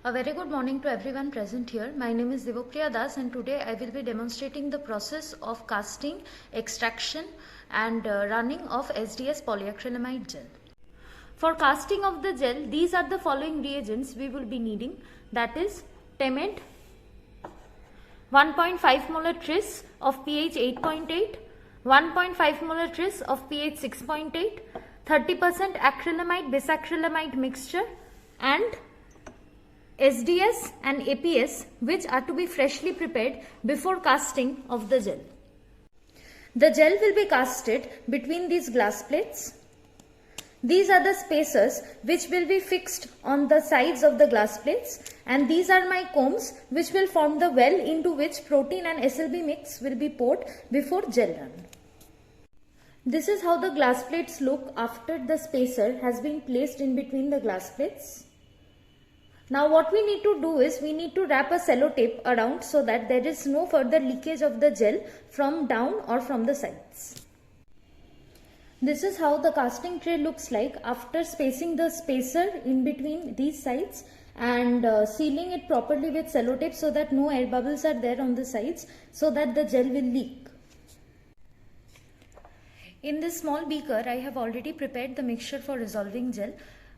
A very good morning to everyone present here. My name is Devopriya Das and today I will be demonstrating the process of casting, extraction and running of SDS polyacrylamide gel. For casting of the gel, these are the following reagents we will be needing. That is Temed, 1.5 molar tris of pH 8.8, 1.5 molar tris of pH 6.8, 30% acrylamide bisacrylamide mixture and SDS and APS, which are to be freshly prepared before casting of the gel. The gel will be casted between these glass plates. These are the spacers which will be fixed on the sides of the glass plates, and these are my combs which will form the well into which protein and SLB mix will be poured before gel run. This is how the glass plates look after the spacer has been placed in between the glass plates. Now what we need to do is we need to wrap a sellotape around so that there is no further leakage of the gel from down or from the sides. This is how the casting tray looks like after spacing the spacer in between these sides and sealing it properly with sellotape so that no air bubbles are there on the sides so that the gel will leak. In this small beaker, I have already prepared the mixture for resolving gel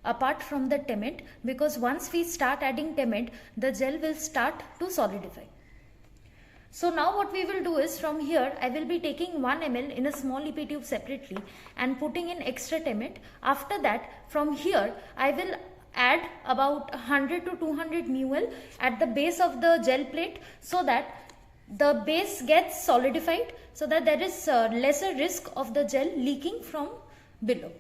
apart from the Temed, because once we start adding Temed, the gel will start to solidify. So now what we will do is from here I will be taking 1 ml in a small EP tube separately and putting in extra Temed. After that, from here I will add about 100 to 200 ml at the base of the gel plate so that the base gets solidified, so that there is lesser risk of the gel leaking from below.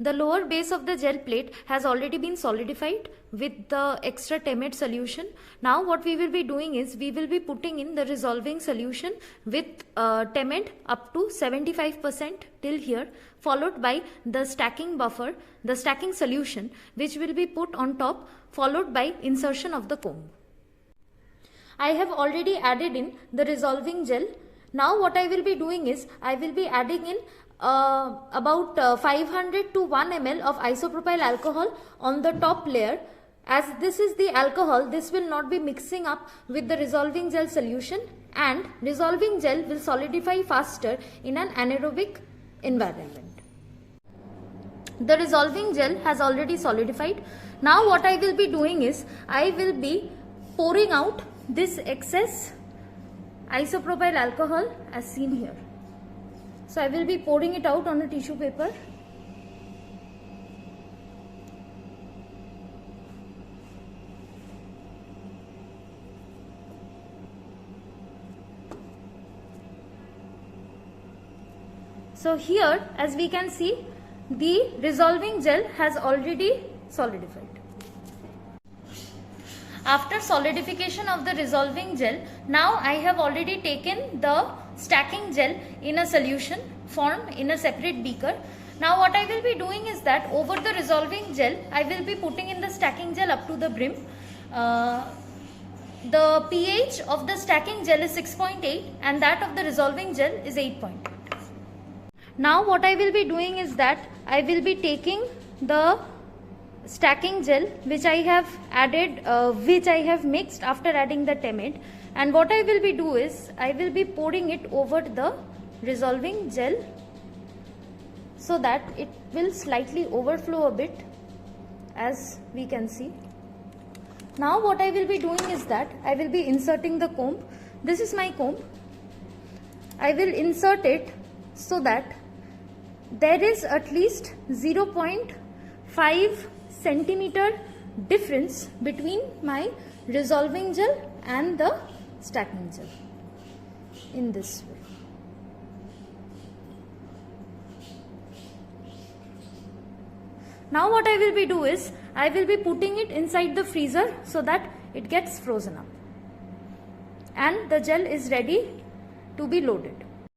The lower base of the gel plate has already been solidified with the extra Temed solution. Now what we will be doing is we will be putting in the resolving solution with Temed up to 75% till here, followed by the stacking buffer, the stacking solution, which will be put on top, followed by insertion of the comb. I have already added in the resolving gel. Now what I will be doing is I will be adding in about 500 to 1 ml of isopropyl alcohol on the top layer. As this is the alcohol, this will not be mixing up with the resolving gel solution, and resolving gel will solidify faster in an anaerobic environment. The resolving gel has already solidified. Now what I will be doing is I will be pouring out this excess isopropyl alcohol as seen here. So I will be pouring it out on a tissue paper. So here, as we can see, the resolving gel has already solidified. After solidification of the resolving gel, now I have already taken the stacking gel in a solution form in a separate beaker. Now what I will be doing is that over the resolving gel, I will be putting in the stacking gel up to the brim. The pH of the stacking gel is 6.8 and that of the resolving gel is 8.8. Now what I will be doing is that I will be taking the stacking gel which I have added, which I have mixed after adding the Temed, and what I will be do is I will be pouring it over the resolving gel so that it will slightly overflow a bit, as we can see. Now what I will be doing is that I will be inserting the comb. This is my comb. I will insert it so that there is at least 0.5 centimeter difference between my resolving gel and the stacking gel in this way. Now what I will be do is I will be putting it inside the freezer so that it gets frozen up and the gel is ready to be loaded.